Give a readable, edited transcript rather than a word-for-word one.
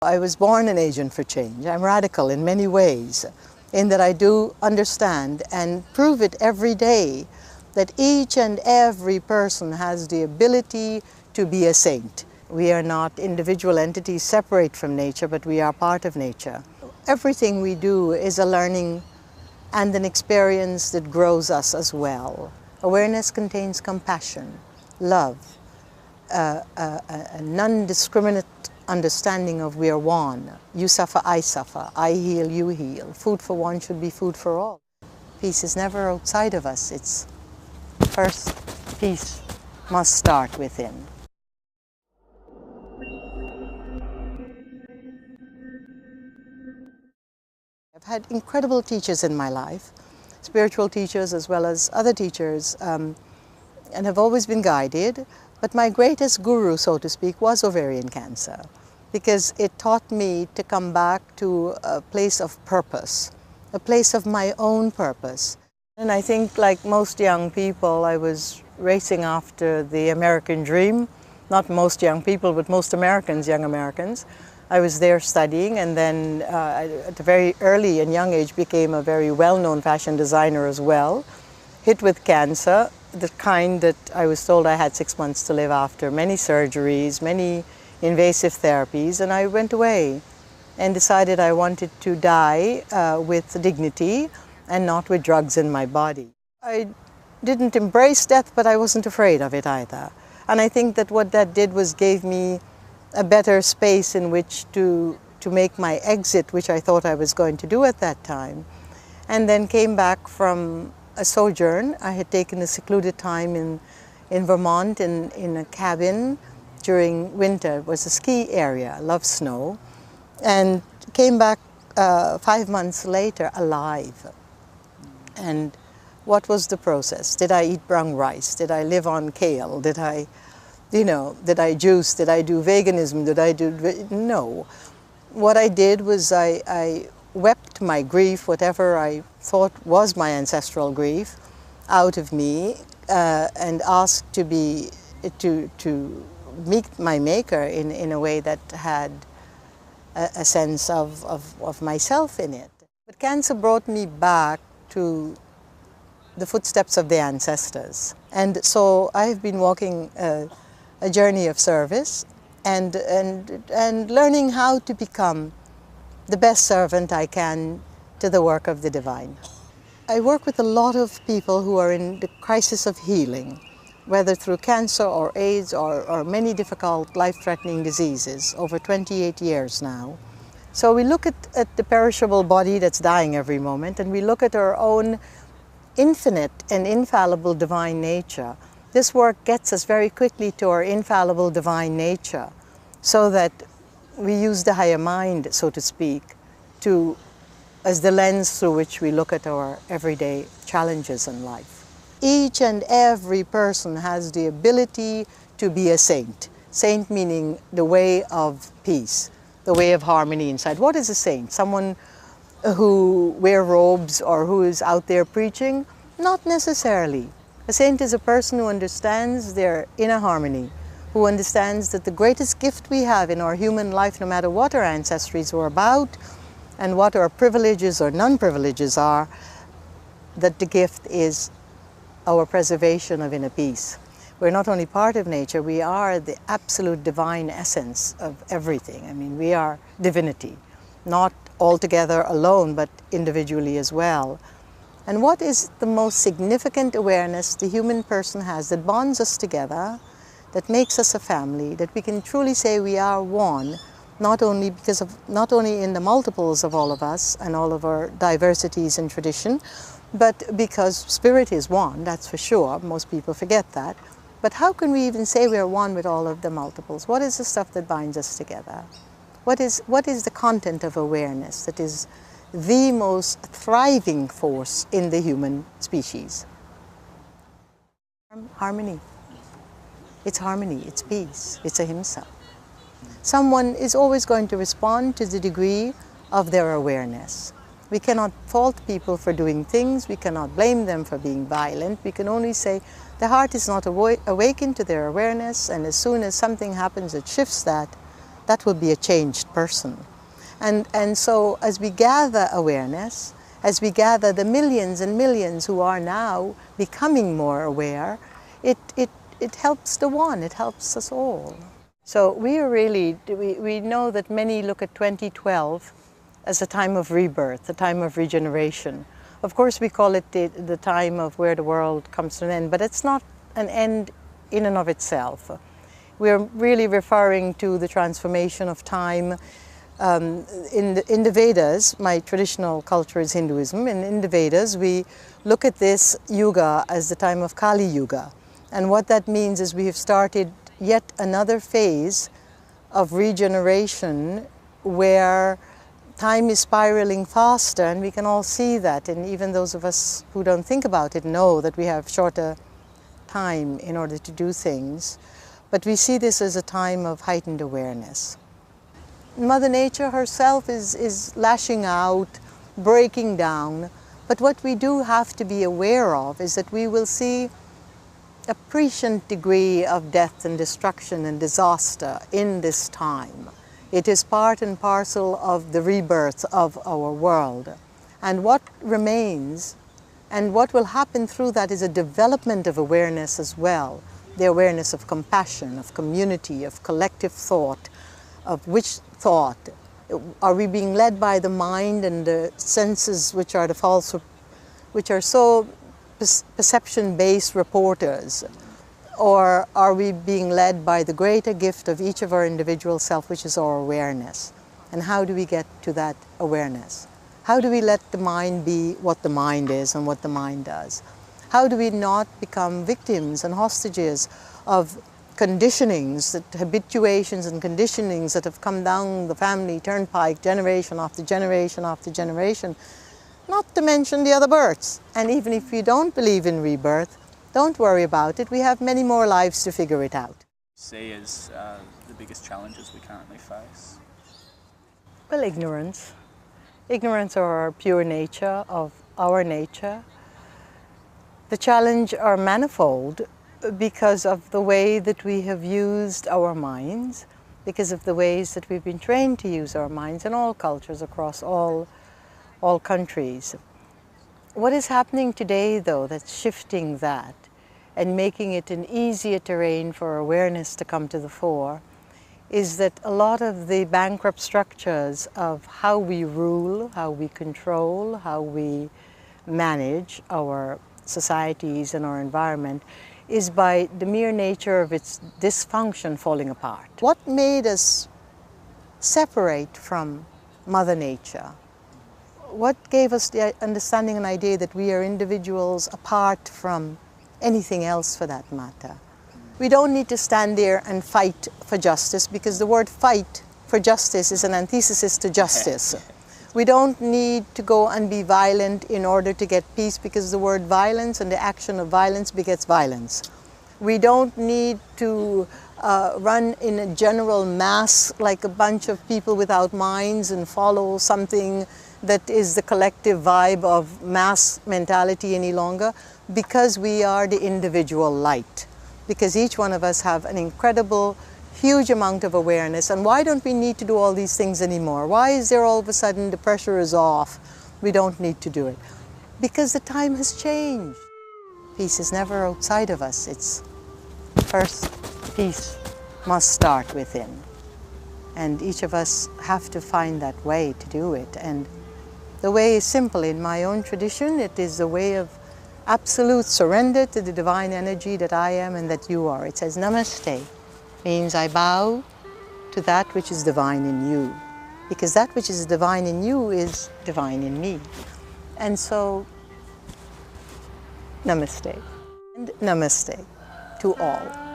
I was born an agent for change. I'm radical in many ways, in that I do understand and prove it every day that each and every person has the ability to be a saint. We are not individual entities separate from nature, but we are part of nature. Everything we do is a learning and an experience that grows us as well. Awareness contains compassion, love, a non-discriminate understanding of we are one. You suffer, I heal, you heal. Food for one should be food for all. Peace is never outside of us. It's first, peace must start within. I've had incredible teachers in my life, spiritual teachers as well as other teachers, and have always been guided. But my greatest guru, so to speak, was ovarian cancer, because it taught me to come back to a place of purpose, a place of my own purpose. And I think, like most young people, I was racing after the American dream. Not most young people, but most Americans, young Americans. I was there studying, and then at a very early and young age became a very well-known fashion designer as well. Hit with cancer, the kind that I was told I had 6 months to live after, many surgeries, many invasive therapies, and I went away and decided I wanted to die with dignity and not with drugs in my body. I didn't embrace death, but I wasn't afraid of it either. And I think that what that did was gave me a better space in which to make my exit, which I thought I was going to do at that time. And then came back from a sojourn. I had taken a secluded time in Vermont in a cabin during winter. It was a ski area, I love snow. And came back 5 months later alive. And what was the process? Did I eat brown rice? Did I live on kale? Did I juice? Did I do veganism? Did I do, no. What I did was I wept my grief, whatever I thought was my ancestral grief, out of me, and asked to meet my maker in a way that had a sense of myself in it. But cancer brought me back to the footsteps of the ancestors. And so I've been walking a journey of service and learning how to become the best servant I can to the work of the divine. I work with a lot of people who are in the crisis of healing, whether through cancer or AIDS or many difficult life-threatening diseases, over 28 years now. So we look at the perishable body that's dying every moment, and we look at our own infinite and infallible divine nature. This work gets us very quickly to our infallible divine nature, so that we use the higher mind, so to speak, as the lens through which we look at our everyday challenges in life. Each and every person has the ability to be a saint. Saint meaning the way of peace, the way of harmony inside. What is a saint? Someone who wears robes or who is out there preaching? Not necessarily. A saint is a person who understands their inner harmony, who understands that the greatest gift we have in our human life, no matter what our ancestries were about and what our privileges or non-privileges are, that the gift is our preservation of inner peace. We're not only part of nature, we are the absolute divine essence of everything. I mean, we are divinity, not altogether alone, but individually as well. And what is the most significant awareness the human person has that bonds us together, that makes us a family, that we can truly say we are one, not only in the multiples of all of us and all of our diversities and tradition, but because spirit is one, that's for sure. Most people forget that. But how can we even say we are one with all of the multiples? What is the stuff that binds us together? What is the content of awareness that is the most thriving force in the human species? Harmony. It's harmony, it's peace, it's ahimsa. Someone is always going to respond to the degree of their awareness. We cannot fault people for doing things, we cannot blame them for being violent. We can only say the heart is not awakened to their awareness, and as soon as something happens that shifts that, that will be a changed person. And so as we gather awareness, as we gather the millions and millions who are now becoming more aware, it helps the one, it helps us all. So we know that many look at 2012 as a time of rebirth, a time of regeneration. Of course we call it the time of where the world comes to an end, but it's not an end in and of itself. We're really referring to the transformation of time. In the Vedas, my traditional culture is Hinduism, and in the Vedas we look at this yuga as the time of Kali Yuga. And what that means is we have started yet another phase of regeneration where time is spiraling faster, and we can all see that, and even those of us who don't think about it know that we have shorter time in order to do things. But we see this as a time of heightened awareness. Mother Nature herself is lashing out, breaking down, but what we do have to be aware of is that we will see a prescient degree of death and destruction and disaster in this time. It is part and parcel of the rebirth of our world. And what remains and what will happen through that is a development of awareness as well. The awareness of compassion, of community, of collective thought, of which thought. Are we being led by the mind and the senses, which are the false, which are so perception-based reporters? Or are we being led by the greater gift of each of our individual self, which is our awareness? And how do we get to that awareness? How do we let the mind be what the mind is and what the mind does? How do we not become victims and hostages of conditionings, habituations and conditionings that have come down the family turnpike generation after generation after generation, not to mention the other births. And even if you don't believe in rebirth, don't worry about it. We have many more lives to figure it out. See as the biggest challenges we currently face? Well, ignorance. Ignorance of our pure nature, of our nature. The challenge are manifold because of the way that we have used our minds, because of the ways that we've been trained to use our minds in all cultures across all countries. What is happening today, though, that's shifting that and making it an easier terrain for awareness to come to the fore, is that a lot of the bankrupt structures of how we rule, how we control, how we manage our societies and our environment is by the mere nature of its dysfunction falling apart. What made us separate from Mother Nature? What gave us the understanding and idea that we are individuals apart from anything else for that matter? We don't need to stand there and fight for justice, because the word fight for justice is an antithesis to justice. We don't need to go and be violent in order to get peace, because the word violence and the action of violence begets violence. We don't need to run in a general mass like a bunch of people without minds and follow something that is the collective vibe of mass mentality any longer, because we are the individual light. Because each one of us have an incredible, huge amount of awareness. And why don't we need to do all these things anymore? Why is there all of a sudden the pressure is off? We don't need to do it. Because the time has changed. Peace is never outside of us. It's first, peace must start within. And each of us have to find that way to do it. And the way is simple. In my own tradition, it is the way of absolute surrender to the divine energy that I am and that you are. It says Namaste, means I bow to that which is divine in you, because that which is divine in you is divine in me. And so, Namaste, and Namaste to all.